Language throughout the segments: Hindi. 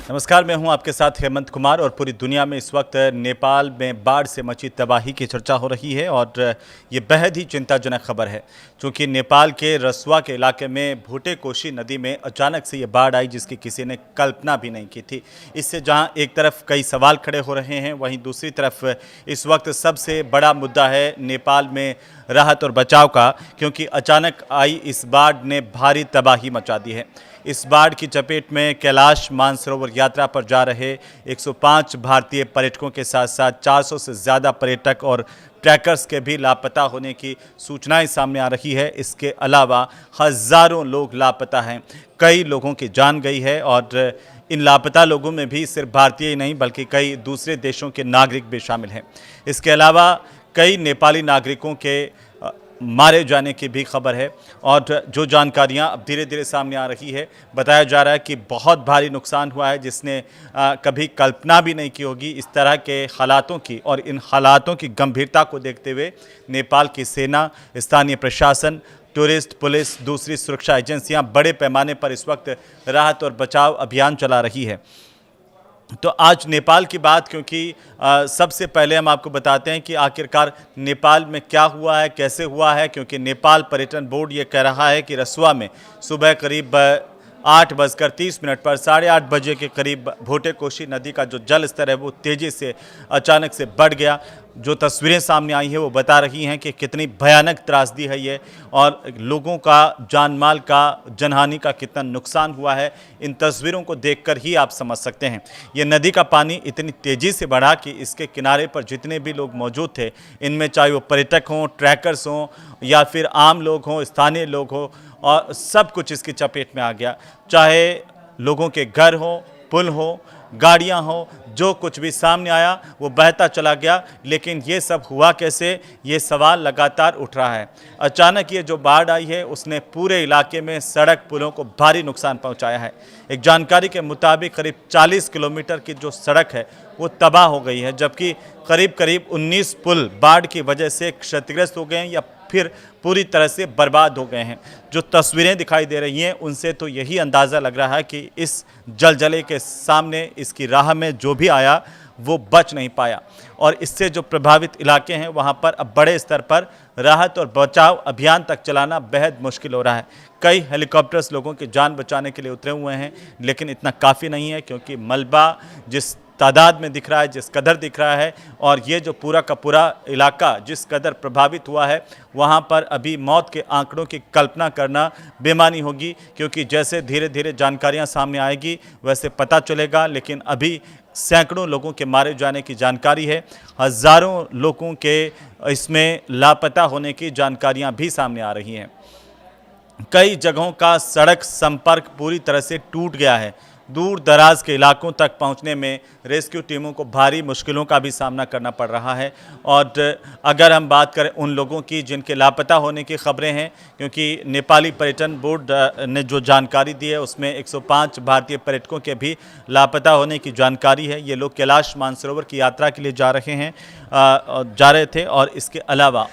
नमस्कार, मैं हूं आपके साथ हेमंत कुमार और पूरी दुनिया में इस वक्त नेपाल में बाढ़ से मची तबाही की चर्चा हो रही है और ये बेहद ही चिंताजनक खबर है क्योंकि नेपाल के रसुआ के इलाके में भूटे कोशी नदी में अचानक से ये बाढ़ आई जिसकी किसी ने कल्पना भी नहीं की थी। इससे जहां एक तरफ कई सवाल खड़े हो रहे हैं, वहीं दूसरी तरफ इस वक्त सबसे बड़ा मुद्दा है नेपाल में राहत और बचाव का, क्योंकि अचानक आई इस बाढ़ ने भारी तबाही मचा दी है। इस बाढ़ की चपेट में कैलाश मानसरोवर यात्रा पर जा रहे 105 भारतीय पर्यटकों के साथ साथ 400 से ज़्यादा पर्यटक और ट्रैकर्स के भी लापता होने की सूचनाएं सामने आ रही है। इसके अलावा हज़ारों लोग लापता हैं, कई लोगों की जान गई है और इन लापता लोगों में भी सिर्फ भारतीय ही नहीं बल्कि कई दूसरे देशों के नागरिक भी शामिल हैं। इसके अलावा कई नेपाली नागरिकों के मारे जाने की भी खबर है और जो जानकारियां अब धीरे धीरे सामने आ रही है, बताया जा रहा है कि बहुत भारी नुकसान हुआ है जिसने कभी कल्पना भी नहीं की होगी। इस तरह के हालातों की और इन हालातों की गंभीरता को देखते हुए नेपाल की सेना, स्थानीय प्रशासन, टूरिस्ट पुलिस, दूसरी सुरक्षा एजेंसियां बड़े पैमाने पर इस वक्त राहत और बचाव अभियान चला रही है। तो आज नेपाल की बात, क्योंकि सबसे पहले हम आपको बताते हैं कि आखिरकार नेपाल में क्या हुआ है, कैसे हुआ है, क्योंकि नेपाल पर्यटन बोर्ड ये कह रहा है कि रसुआ में सुबह करीब 8:30 पर 8:30 बजे के करीब भूटे कोशी नदी का जो जल स्तर है वो तेज़ी से अचानक से बढ़ गया। जो तस्वीरें सामने आई हैं वो बता रही हैं कि कितनी भयानक त्रासदी है ये और लोगों का, जान माल का, जनहानि का कितना नुकसान हुआ है, इन तस्वीरों को देखकर ही आप समझ सकते हैं। ये नदी का पानी इतनी तेज़ी से बढ़ा कि इसके किनारे पर जितने भी लोग मौजूद थे, इनमें चाहे वो पर्यटक हों, ट्रैकर्स हों या फिर आम लोग हों, स्थानीय लोग हों, और सब कुछ इसकी चपेट में आ गया। चाहे लोगों के घर हों, पुल हो, गाड़ियां हो, जो कुछ भी सामने आया वो बहता चला गया। लेकिन ये सब हुआ कैसे, ये सवाल लगातार उठ रहा है। अचानक ये जो बाढ़ आई है उसने पूरे इलाके में सड़क पुलों को भारी नुकसान पहुंचाया है। एक जानकारी के मुताबिक करीब 40 किलोमीटर की जो सड़क है वो तबाह हो गई है, जबकि करीब 19 पुल बाढ़ की वजह से क्षतिग्रस्त हो गए हैं या फिर पूरी तरह से बर्बाद हो गए हैं। जो तस्वीरें दिखाई दे रही हैं उनसे तो यही अंदाज़ा लग रहा है कि इस जलजले के सामने, इसकी राह में जो भी आया वो बच नहीं पाया और इससे जो प्रभावित इलाके हैं वहां पर अब बड़े स्तर पर राहत और बचाव अभियान तक चलाना बेहद मुश्किल हो रहा है। कई हेलीकॉप्टर्स लोगों की जान बचाने के लिए उतरे हुए हैं, लेकिन इतना काफ़ी नहीं है क्योंकि मलबा जिस तादाद में दिख रहा है, जिस कदर दिख रहा है, और ये जो पूरा का पूरा इलाका जिस कदर प्रभावित हुआ है, वहाँ पर अभी मौत के आंकड़ों की कल्पना करना बेमानी होगी, क्योंकि जैसे धीरे धीरे जानकारियाँ सामने आएगी वैसे पता चलेगा। लेकिन अभी सैकड़ों लोगों के मारे जाने की जानकारी है, हज़ारों लोगों के इसमें लापता होने की जानकारियाँ भी सामने आ रही हैं। कई जगहों का सड़क संपर्क पूरी तरह से टूट गया है। दूर दराज के इलाकों तक पहुंचने में रेस्क्यू टीमों को भारी मुश्किलों का भी सामना करना पड़ रहा है। और अगर हम बात करें उन लोगों की जिनके लापता होने की खबरें हैं, क्योंकि नेपाली पर्यटन बोर्ड ने जो जानकारी दी है उसमें 105 भारतीय पर्यटकों के भी लापता होने की जानकारी है। ये लोग कैलाश मानसरोवर की यात्रा के लिए जा रहे थे और इसके अलावा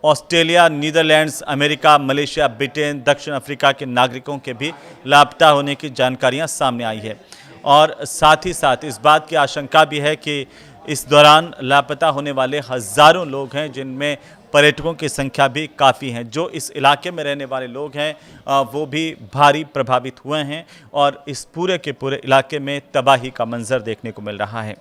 Australia, Netherlands, America, Malaysia, Britain, दक्षिण अफ्रीका के नागरिकों के भी लापता होने की जानकारियां सामने आई है। और साथ ही साथ इस बात की आशंका भी है कि इस दौरान लापता होने वाले हज़ारों लोग हैं, जिनमें पर्यटकों की संख्या भी काफ़ी है। जो इस इलाके में रहने वाले लोग हैं वो भी भारी प्रभावित हुए हैं और इस पूरे के पूरे इलाके में तबाही का मंजर देखने को मिल रहा है।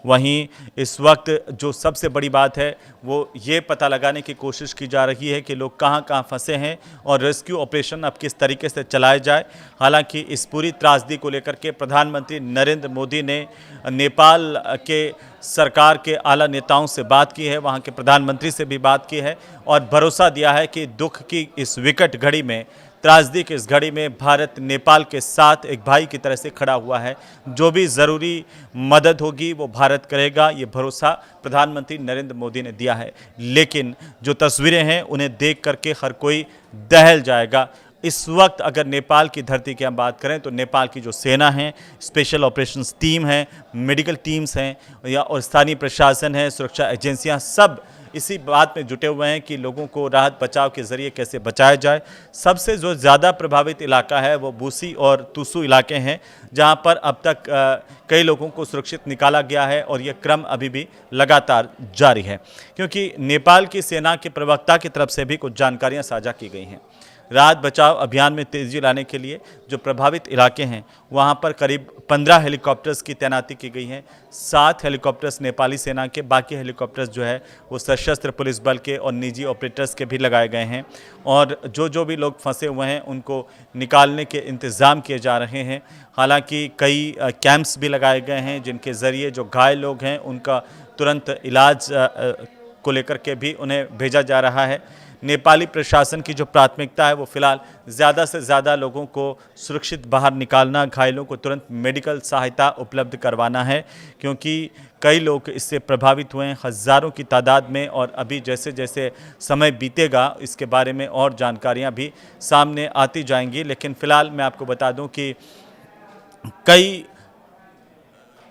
वहीं इस वक्त जो सबसे बड़ी बात है वो ये पता लगाने की कोशिश की जा रही है कि लोग कहां फंसे हैं और रेस्क्यू ऑपरेशन अब किस तरीके से चलाए जाए। हालांकि इस पूरी त्रासदी को लेकर के प्रधानमंत्री नरेंद्र मोदी ने नेपाल के सरकार के आला नेताओं से बात की है, वहां के प्रधानमंत्री से भी बात की है और भरोसा दिया है कि दुख की इस विकट घड़ी में, त्रासदी की इस घड़ी में भारत नेपाल के साथ एक भाई की तरह से खड़ा हुआ है। जो भी ज़रूरी मदद होगी वो भारत करेगा, ये भरोसा प्रधानमंत्री नरेंद्र मोदी ने दिया है। लेकिन जो तस्वीरें हैं उन्हें देख करके हर कोई दहल जाएगा। इस वक्त अगर नेपाल की धरती की हम बात करें तो नेपाल की जो सेना है, स्पेशल ऑपरेशंस टीम है, मेडिकल टीम्स हैं या और स्थानीय प्रशासन है, सुरक्षा एजेंसियां, सब इसी बात में जुटे हुए हैं कि लोगों को राहत बचाव के जरिए कैसे बचाया जाए। सबसे जो ज़्यादा प्रभावित इलाका है वो बूसी और तुसु इलाके हैं, जहां पर अब तक कई लोगों को सुरक्षित निकाला गया है और ये क्रम अभी भी लगातार जारी है, क्योंकि नेपाल की सेना के प्रवक्ता की तरफ से भी कुछ जानकारियां साझा की गई हैं। राहत बचाव अभियान में तेजी लाने के लिए जो प्रभावित इलाके हैं वहां पर करीब 15 हेलीकॉप्टर्स की तैनाती की गई है। 7 हेलीकॉप्टर्स नेपाली सेना के, बाकी हेलीकॉप्टर्स जो है वो सशस्त्र पुलिस बल के और निजी ऑपरेटर्स के भी लगाए गए हैं। और जो भी लोग फंसे हुए हैं उनको निकालने के इंतज़ाम किए जा रहे हैं। हालांकि कई कैंप्स भी लगाए गए हैं जिनके ज़रिए जो घायल लोग हैं उनका तुरंत इलाज को लेकर के भी उन्हें भेजा जा रहा है। नेपाली प्रशासन की जो प्राथमिकता है वो फिलहाल ज़्यादा से ज़्यादा लोगों को सुरक्षित बाहर निकालना, घायलों को तुरंत मेडिकल सहायता उपलब्ध करवाना है, क्योंकि कई लोग इससे प्रभावित हुए हैं हज़ारों की तादाद में। और अभी जैसे जैसे समय बीतेगा इसके बारे में और जानकारियां भी सामने आती जाएंगी। लेकिन फ़िलहाल मैं आपको बता दूं कि कई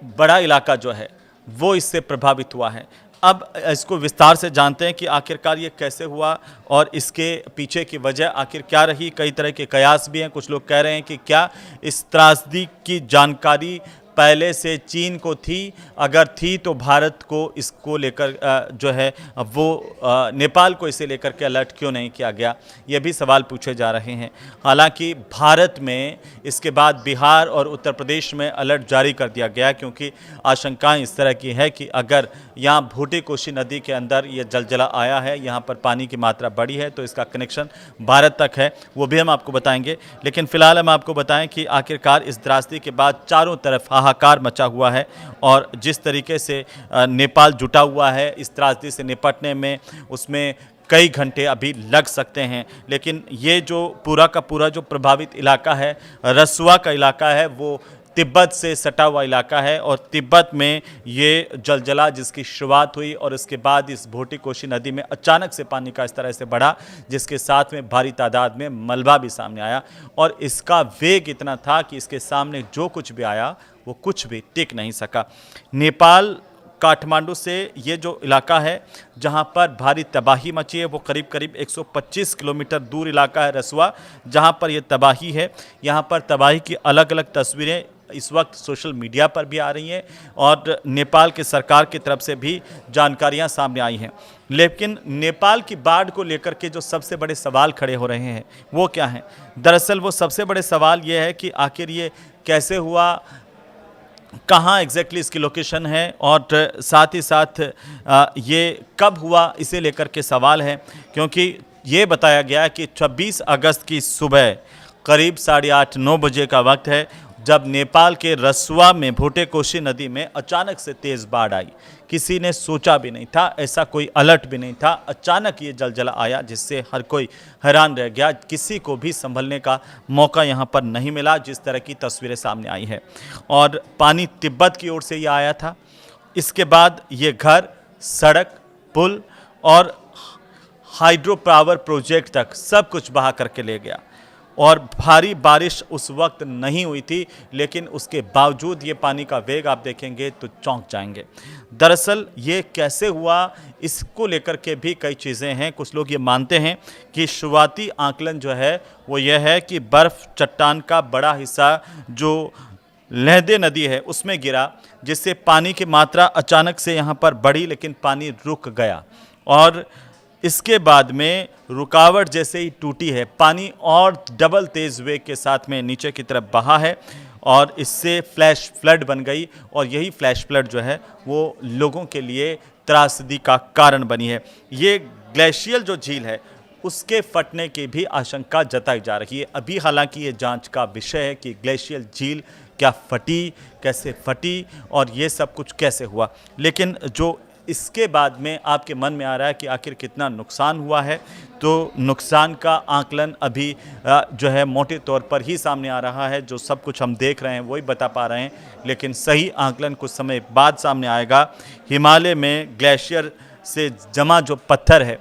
बड़ा इलाका जो है वो इससे प्रभावित हुआ है। अब इसको विस्तार से जानते हैं कि आखिरकार ये कैसे हुआ और इसके पीछे की वजह आखिर क्या रही। कई तरह के कयास भी हैं। कुछ लोग कह रहे हैं कि क्या इस त्रासदी की जानकारी पहले से चीन को थी, अगर थी तो भारत को इसको लेकर जो है वो नेपाल को इसे लेकर के अलर्ट क्यों नहीं किया गया, ये भी सवाल पूछे जा रहे हैं। हालांकि भारत में इसके बाद बिहार और उत्तर प्रदेश में अलर्ट जारी कर दिया गया, क्योंकि आशंकाएं इस तरह की है कि अगर यहाँ भूटी कोशी नदी के अंदर ये जलजला आया है, यहाँ पर पानी की मात्रा बढ़ी है, तो इसका कनेक्शन भारत तक है, वो भी हम आपको बताएंगे। लेकिन फिलहाल हम आपको बताएं कि आखिरकार इस त्रासदी के बाद चारों तरफ हाहाकार मचा हुआ है और जिस तरीके से नेपाल जुटा हुआ है इस त्रासदी से निपटने में, उसमें कई घंटे अभी लग सकते हैं। लेकिन ये जो पूरा का पूरा जो प्रभावित इलाका है, रसुआ का इलाका है, वो तिब्बत से सटा हुआ इलाका है और तिब्बत में ये जलजला जिसकी शुरुआत हुई और उसके बाद इस भोटी कोशी नदी में अचानक से पानी का इस तरह से बढ़ा, जिसके साथ में भारी तादाद में मलबा भी सामने आया और इसका वेग इतना था कि इसके सामने जो कुछ भी आया वो कुछ भी टिक नहीं सका। नेपाल काठमांडू से ये जो इलाका है जहां पर भारी तबाही मची है वो करीब करीब 125 किलोमीटर दूर इलाका है रसुआ, जहां पर ये तबाही है। यहां पर तबाही की अलग अलग तस्वीरें इस वक्त सोशल मीडिया पर भी आ रही हैं और नेपाल की सरकार की तरफ से भी जानकारियां सामने आई हैं। लेकिन नेपाल की बाढ़ को लेकर के जो सबसे बड़े सवाल खड़े हो रहे हैं वो क्या हैं? दरअसल वो सबसे बड़े सवाल ये है कि आखिर ये कैसे हुआ, कहाँ एग्जैक्टली इसकी लोकेशन है और साथ ही साथ ये कब हुआ, इसे लेकर के सवाल है। क्योंकि ये बताया गया कि 26 अगस्त की सुबह करीब 8:30-9 बजे का वक्त है जब नेपाल के रसुआ में भोटे कोशी नदी में अचानक से तेज़ बाढ़ आई। किसी ने सोचा भी नहीं था, ऐसा कोई अलर्ट भी नहीं था। अचानक ये जलजला आया जिससे हर कोई हैरान रह गया। किसी को भी संभलने का मौका यहाँ पर नहीं मिला, जिस तरह की तस्वीरें सामने आई है। और पानी तिब्बत की ओर से ये आया था। इसके बाद ये घर, सड़क, पुल और हाइड्रो पावर प्रोजेक्ट तक सब कुछ बहा करके ले गया। और भारी बारिश उस वक्त नहीं हुई थी, लेकिन उसके बावजूद ये पानी का वेग आप देखेंगे तो चौंक जाएंगे। दरअसल ये कैसे हुआ, इसको लेकर के भी कई चीज़ें हैं। कुछ लोग ये मानते हैं कि शुरुआती आकलन जो है वो यह है कि बर्फ़ चट्टान का बड़ा हिस्सा जो लहदे नदी है उसमें गिरा, जिससे पानी की मात्रा अचानक से यहाँ पर बढ़ी, लेकिन पानी रुक गया और इसके बाद में रुकावट जैसे ही टूटी है, पानी और डबल तेज़ वेग के साथ में नीचे की तरफ बहा है और इससे फ्लैश फ्लड बन गई। और यही फ्लैश फ्लड जो है वो लोगों के लिए त्रासदी का कारण बनी है। ये ग्लेशियल जो झील है उसके फटने की भी आशंका जताई जा रही है। अभी हालांकि ये जांच का विषय है कि ग्लेशियल झील क्या फटी, कैसे फटी और ये सब कुछ कैसे हुआ। लेकिन जो इसके बाद में आपके मन में आ रहा है कि आखिर कितना नुकसान हुआ है, तो नुकसान का आकलन अभी जो है मोटे तौर पर ही सामने आ रहा है। जो सब कुछ हम देख रहे हैं वही बता पा रहे हैं, लेकिन सही आकलन कुछ समय बाद सामने आएगा। हिमालय में ग्लेशियर से जमा जो पत्थर है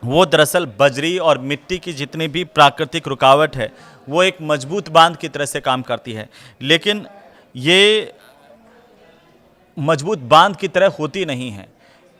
वो दरअसल बजरी और मिट्टी की जितनी भी प्राकृतिक रुकावट है वो एक मजबूत बांध की तरह से काम करती है, लेकिन ये मजबूत बांध की तरह होती नहीं है।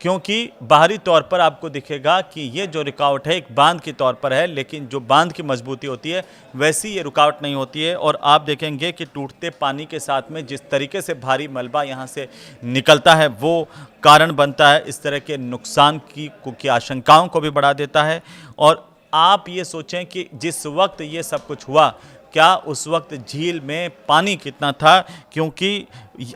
क्योंकि बाहरी तौर पर आपको दिखेगा कि ये जो रुकावट है एक बांध के तौर पर है, लेकिन जो बांध की मजबूती होती है वैसी ये रुकावट नहीं होती है। और आप देखेंगे कि टूटते पानी के साथ में जिस तरीके से भारी मलबा यहाँ से निकलता है वो कारण बनता है इस तरह के नुकसान की आशंकाओं को भी बढ़ा देता है। और आप ये सोचें कि जिस वक्त ये सब कुछ हुआ, क्या उस वक्त झील में पानी कितना था, क्योंकि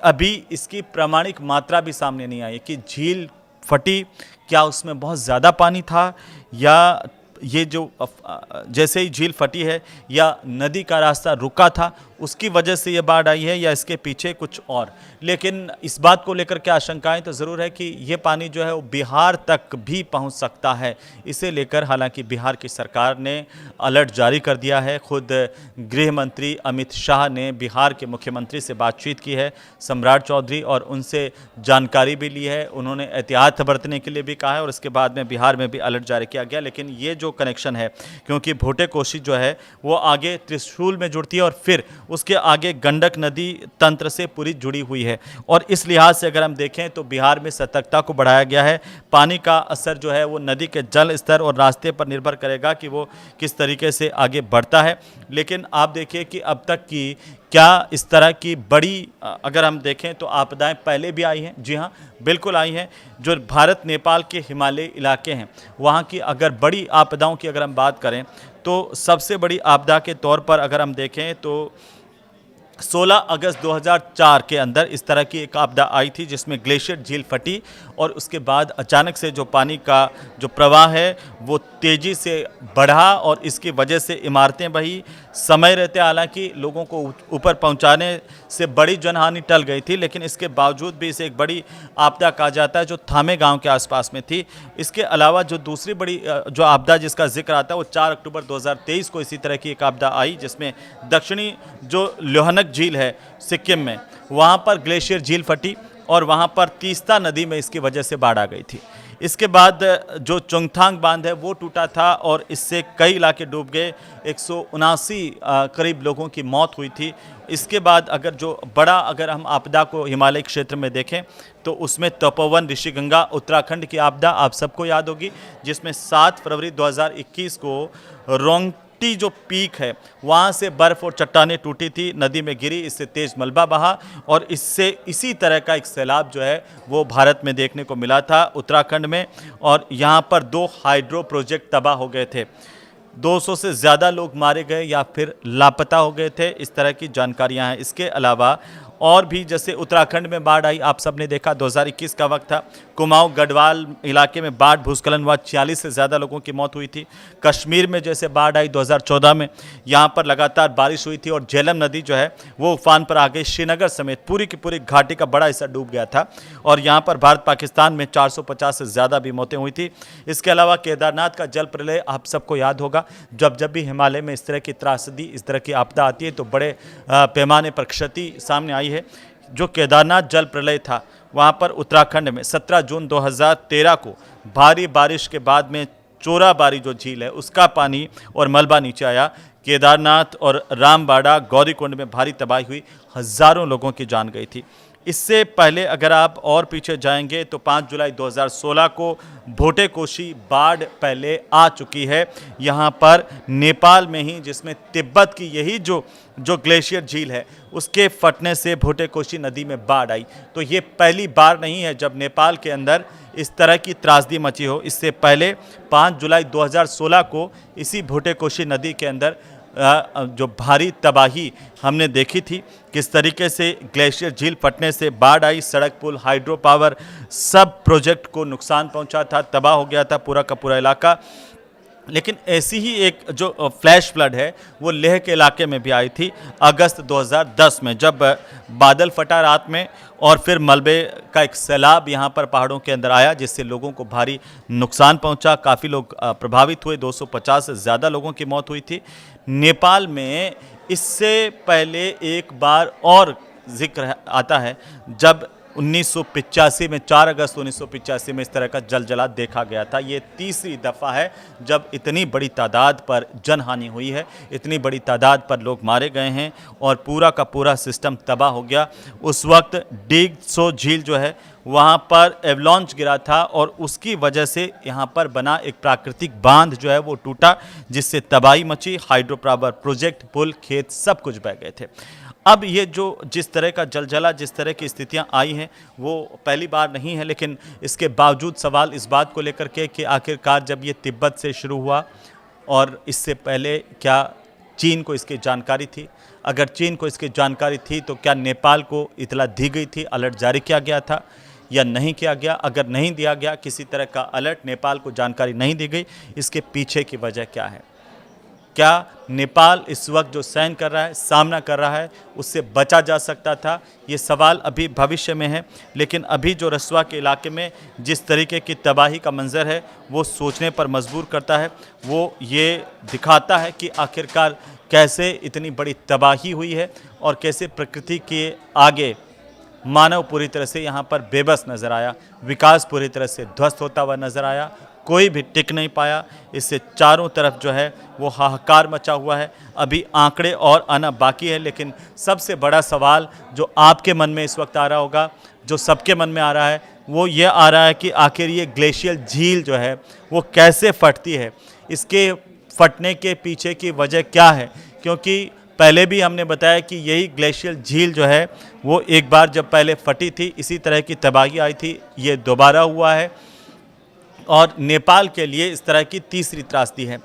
अभी इसकी प्रामाणिक मात्रा भी सामने नहीं आई कि झील फटी, क्या उसमें बहुत ज़्यादा पानी था, या ये जो जैसे ही झील फटी है या नदी का रास्ता रुका था उसकी वजह से ये बाढ़ आई है, या इसके पीछे कुछ और। लेकिन इस बात को लेकर के आशंकाएं तो ज़रूर है कि ये पानी जो है वो बिहार तक भी पहुंच सकता है। इसे लेकर हालांकि बिहार की सरकार ने अलर्ट जारी कर दिया है। खुद गृह मंत्री अमित शाह ने बिहार के मुख्यमंत्री से बातचीत की है, सम्राट चौधरी, और उनसे जानकारी भी ली है। उन्होंने एहतियात बरतने के लिए भी कहा है और इसके बाद में बिहार में भी अलर्ट जारी किया गया। लेकिन ये जो कनेक्शन है, क्योंकि भोटे कोसी जो है वो आगे त्रिशूल में जुड़ती है और फिर उसके आगे गंडक नदी तंत्र से पूरी जुड़ी हुई है, और इस लिहाज से अगर हम देखें तो बिहार में सतर्कता को बढ़ाया गया है। पानी का असर जो है वो नदी के जल स्तर और रास्ते पर निर्भर करेगा कि वो किस तरीके से आगे बढ़ता है। लेकिन आप देखिए कि अब तक की क्या इस तरह की बड़ी अगर हम देखें तो आपदाएं पहले भी आई हैं। जी हाँ, बिल्कुल आई हैं। जो भारत नेपाल के हिमालयी इलाके हैं वहाँ की अगर बड़ी आपदाओं की अगर हम बात करें तो सबसे बड़ी आपदा के तौर पर अगर हम देखें तो 16 अगस्त 2004 के अंदर इस तरह की एक आपदा आई थी जिसमें ग्लेशियर झील फटी और उसके बाद अचानक से जो पानी का जो प्रवाह है वो तेज़ी से बढ़ा और इसकी वजह से इमारतें बही। समय रहते हालांकि लोगों को ऊपर पहुंचाने से बड़ी जनहानि टल गई थी, लेकिन इसके बावजूद भी इसे एक बड़ी आपदा कहा जाता है जो थामे गांव के आसपास में थी। इसके अलावा जो दूसरी बड़ी जो आपदा जिसका जिक्र आता है वो 4 अक्टूबर 2023 को इसी तरह की एक आपदा आई जिसमें दक्षिणी जो लोहनक झील है सिक्किम में, वहाँ पर ग्लेशियर झील फटी और वहाँ पर तीस्ता नदी में इसकी वजह से बाढ़ आ गई थी। इसके बाद जो चोंगथांग बांध है वो टूटा था और इससे कई इलाके डूब गए। 179 करीब लोगों की मौत हुई थी। इसके बाद अगर हम आपदा को हिमालय क्षेत्र में देखें तो उसमें तपोवन ऋषिगंगा उत्तराखंड की आपदा आप सबको याद होगी, जिसमें 7 फरवरी 2021 को रोंगटी जो पीक है वहाँ से बर्फ़ और चट्टानें टूटी थी, नदी में गिरी, इससे तेज़ मलबा बहा और इससे इसी तरह का एक सैलाब जो है वो भारत में देखने को मिला था उत्तराखंड में। और यहाँ पर 2 हाइड्रो प्रोजेक्ट तबाह हो गए थे, 200 से ज़्यादा लोग मारे गए या फिर लापता हो गए थे, इस तरह की जानकारियाँ हैं। इसके अलावा और भी जैसे उत्तराखंड में बाढ़ आई, आप सब ने देखा 2021 का वक्त था, कुमाऊं गढ़वाल इलाके में बाढ़ भूस्खलन हुआ, 46 से ज़्यादा लोगों की मौत हुई थी। कश्मीर में जैसे बाढ़ आई 2014 में, यहाँ पर लगातार बारिश हुई थी और झेलम नदी जो है वो उफान पर आ गई। श्रीनगर समेत पूरी की पूरी घाटी का बड़ा हिस्सा डूब गया था और यहाँ पर भारत पाकिस्तान में 450 से ज़्यादा भी मौतें हुई थी। इसके अलावा केदारनाथ का जल प्रलय आप सबको याद होगा, जब भी हिमालय में इस तरह की त्रासदी, इस तरह की आपदा आती है तो बड़े पैमाने पर क्षति सामने आई है। जो केदारनाथ जल प्रलय था वहाँ पर उत्तराखंड में 17 जून 2013 को भारी बारिश के बाद में चोराबारी जो झील है उसका पानी और मलबा नीचे आया। केदारनाथ और रामबाड़ा गौरीकुंड में भारी तबाही हुई, हज़ारों लोगों की जान गई थी। इससे पहले अगर आप और पीछे जाएंगे तो 5 जुलाई 2016 को भोटे कोशी बाढ़ पहले आ चुकी है यहाँ पर नेपाल में ही, जिसमें तिब्बत की यही जो ग्लेशियर झील है उसके फटने से भोटे कोशी नदी में बाढ़ आई। तो ये पहली बार नहीं है जब नेपाल के अंदर इस तरह की त्रासदी मची हो। इससे पहले 5 जुलाई 2016 को इसी भोटे कोशी नदी के अंदर जो भारी तबाही हमने देखी थी, किस तरीके से ग्लेशियर झील फटने से बाढ़ आई, सड़क पुल हाइड्रो पावर सब प्रोजेक्ट को नुकसान पहुंचा था, तबाह हो गया था पूरा का पूरा इलाका। लेकिन ऐसी ही एक जो फ्लैश फ्लड है वो लेह के इलाके में भी आई थी अगस्त 2010 में, जब बादल फटा रात में और फिर मलबे का एक सैलाब यहाँ पर पहाड़ों के अंदर आया जिससे लोगों को भारी नुकसान पहुँचा, काफ़ी लोग प्रभावित हुए, 250 से ज़्यादा लोगों की मौत हुई थी। नेपाल में इससे पहले एक बार और जिक्र आता है जब 1985 में 4 अगस्त 1985 में इस तरह का जलजला देखा गया था। ये तीसरी दफ़ा है जब इतनी बड़ी तादाद पर जनहानि हुई है, इतनी बड़ी तादाद पर लोग मारे गए हैं और पूरा का पूरा सिस्टम तबाह हो गया। उस वक्त डीगसो झील जो है वहाँ पर एवलांच गिरा था और उसकी वजह से यहाँ पर बना एक प्राकृतिक बांध जो है वो टूटा, जिससे तबाही मची। हाइड्रो पावर प्रोजेक्ट, पुल, खेत सब कुछ बह गए थे। अब ये जो जिस तरह का जलजला, जिस तरह की स्थितियां आई हैं वो पहली बार नहीं है, लेकिन इसके बावजूद सवाल इस बात को लेकर के कि आखिरकार जब ये तिब्बत से शुरू हुआ और इससे पहले क्या चीन को इसकी जानकारी थी? अगर चीन को इसकी जानकारी थी तो क्या नेपाल को इतला दी गई थी, अलर्ट जारी किया गया था या नहीं किया गया? अगर नहीं दिया गया, किसी तरह का अलर्ट, नेपाल को जानकारी नहीं दी गई, इसके पीछे की वजह क्या है? क्या नेपाल इस वक्त जो सहन कर रहा है, सामना कर रहा है, उससे बचा जा सकता था? ये सवाल अभी भविष्य में है, लेकिन अभी जो रसुआ के इलाके में जिस तरीके की तबाही का मंजर है वो सोचने पर मजबूर करता है। वो ये दिखाता है कि आखिरकार कैसे इतनी बड़ी तबाही हुई है और कैसे प्रकृति के आगे मानव पूरी तरह से यहाँ पर बेबस नज़र आया, विकास पूरी तरह से ध्वस्त होता हुआ नज़र आया, कोई भी टिक नहीं पाया। इससे चारों तरफ जो है वो हाहाकार मचा हुआ है। अभी आंकड़े और आना बाकी है, लेकिन सबसे बड़ा सवाल जो आपके मन में इस वक्त आ रहा होगा, जो सबके मन में आ रहा है, वो ये आ रहा है कि आखिर ये ग्लेशियल झील जो है वो कैसे फटती है, इसके फटने के पीछे की वजह क्या है? क्योंकि पहले भी हमने बताया कि यही ग्लेशियल झील जो है वो एक बार जब पहले फटी थी, इसी तरह की तबाही आई थी, ये दोबारा हुआ है और नेपाल के लिए इस तरह की तीसरी त्रासदी है।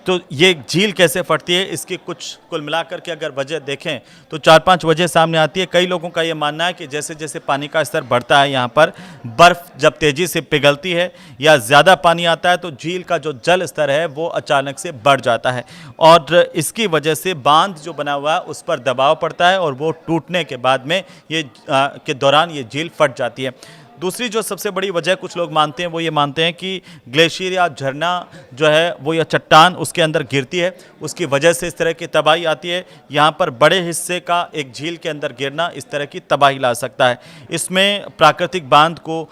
तो ये झील कैसे फटती है, इसकी कुछ कुल मिलाकर के अगर वजह देखें तो 4-5 वजह सामने आती है। कई लोगों का ये मानना है कि जैसे जैसे पानी का स्तर बढ़ता है, यहाँ पर बर्फ़ जब तेज़ी से पिघलती है या ज़्यादा पानी आता है तो झील का जो जल स्तर है वो अचानक से बढ़ जाता है और इसकी वजह से बांध जो बना हुआ है उस पर दबाव पड़ता है और वो टूटने के बाद में के दौरान ये झील फट जाती है। दूसरी जो सबसे बड़ी वजह कुछ लोग मानते हैं वो ये मानते हैं कि ग्लेशियर या झरना जो है वो या चट्टान उसके अंदर गिरती है, उसकी वजह से इस तरह की तबाही आती है। यहाँ पर बड़े हिस्से का एक झील के अंदर गिरना इस तरह की तबाही ला सकता है। इसमें प्राकृतिक बांध को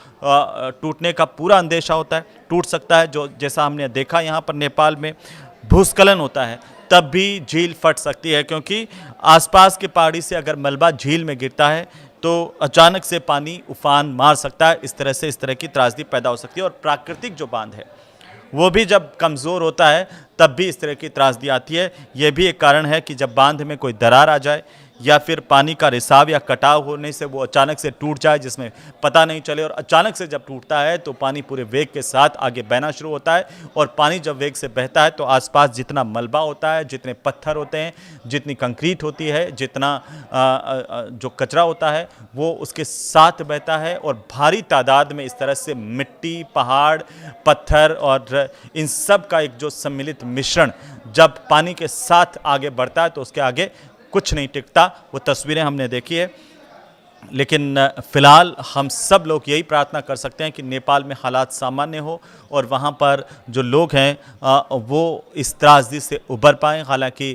टूटने का पूरा अंदेशा होता है, टूट सकता है। जो जैसा हमने देखा यहाँ पर नेपाल में भूस्खलन होता है तब भी झील फट सकती है, क्योंकि आसपास के पहाड़ी से अगर मलबा झील में गिरता है तो अचानक से पानी उफान मार सकता है। इस तरह की त्रासदी पैदा हो सकती है और प्राकृतिक जो बांध है वो भी जब कमज़ोर होता है तब भी इस तरह की त्रासदी आती है। ये भी एक कारण है कि जब बांध में कोई दरार आ जाए या फिर पानी का रिसाव या कटाव होने से वो अचानक से टूट जाए जिसमें पता नहीं चले, और अचानक से जब टूटता है तो पानी पूरे वेग के साथ आगे बहना शुरू होता है और पानी जब वेग से बहता है तो आसपास जितना मलबा होता है, जितने पत्थर होते हैं, जितनी कंक्रीट होती है, जितना जो कचरा होता है वो उसके साथ बहता है और भारी तादाद में इस तरह से मिट्टी, पहाड़, पत्थर और इन सब का एक जो सम्मिलित मिश्रण जब पानी के साथ आगे बढ़ता है तो उसके आगे कुछ नहीं टिकता। वो तस्वीरें हमने देखी है, लेकिन फ़िलहाल हम सब लोग यही प्रार्थना कर सकते हैं कि नेपाल में हालात सामान्य हो और वहाँ पर जो लोग हैं वो इस त्रासदी से उबर पाएँ। हालांकि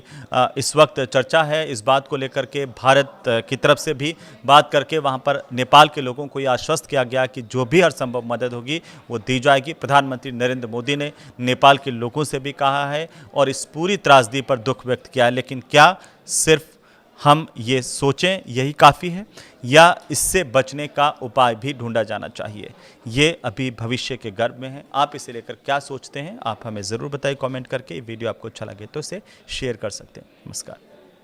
इस वक्त चर्चा है इस बात को लेकर के, भारत की तरफ से भी बात करके वहाँ पर नेपाल के लोगों को ये आश्वस्त किया गया कि जो भी हर संभव मदद होगी वो दी जाएगी। प्रधानमंत्री नरेंद्र मोदी ने नेपाल के लोगों से भी कहा है और इस पूरी त्रासदी पर दुख व्यक्त किया है। लेकिन क्या सिर्फ हम ये सोचें यही काफ़ी है या इससे बचने का उपाय भी ढूंढा जाना चाहिए? ये अभी भविष्य के गर्भ में है। आप इसे लेकर क्या सोचते हैं, आप हमें ज़रूर बताइए कमेंट करके। वीडियो आपको अच्छा लगे तो इसे शेयर कर सकते हैं। नमस्कार।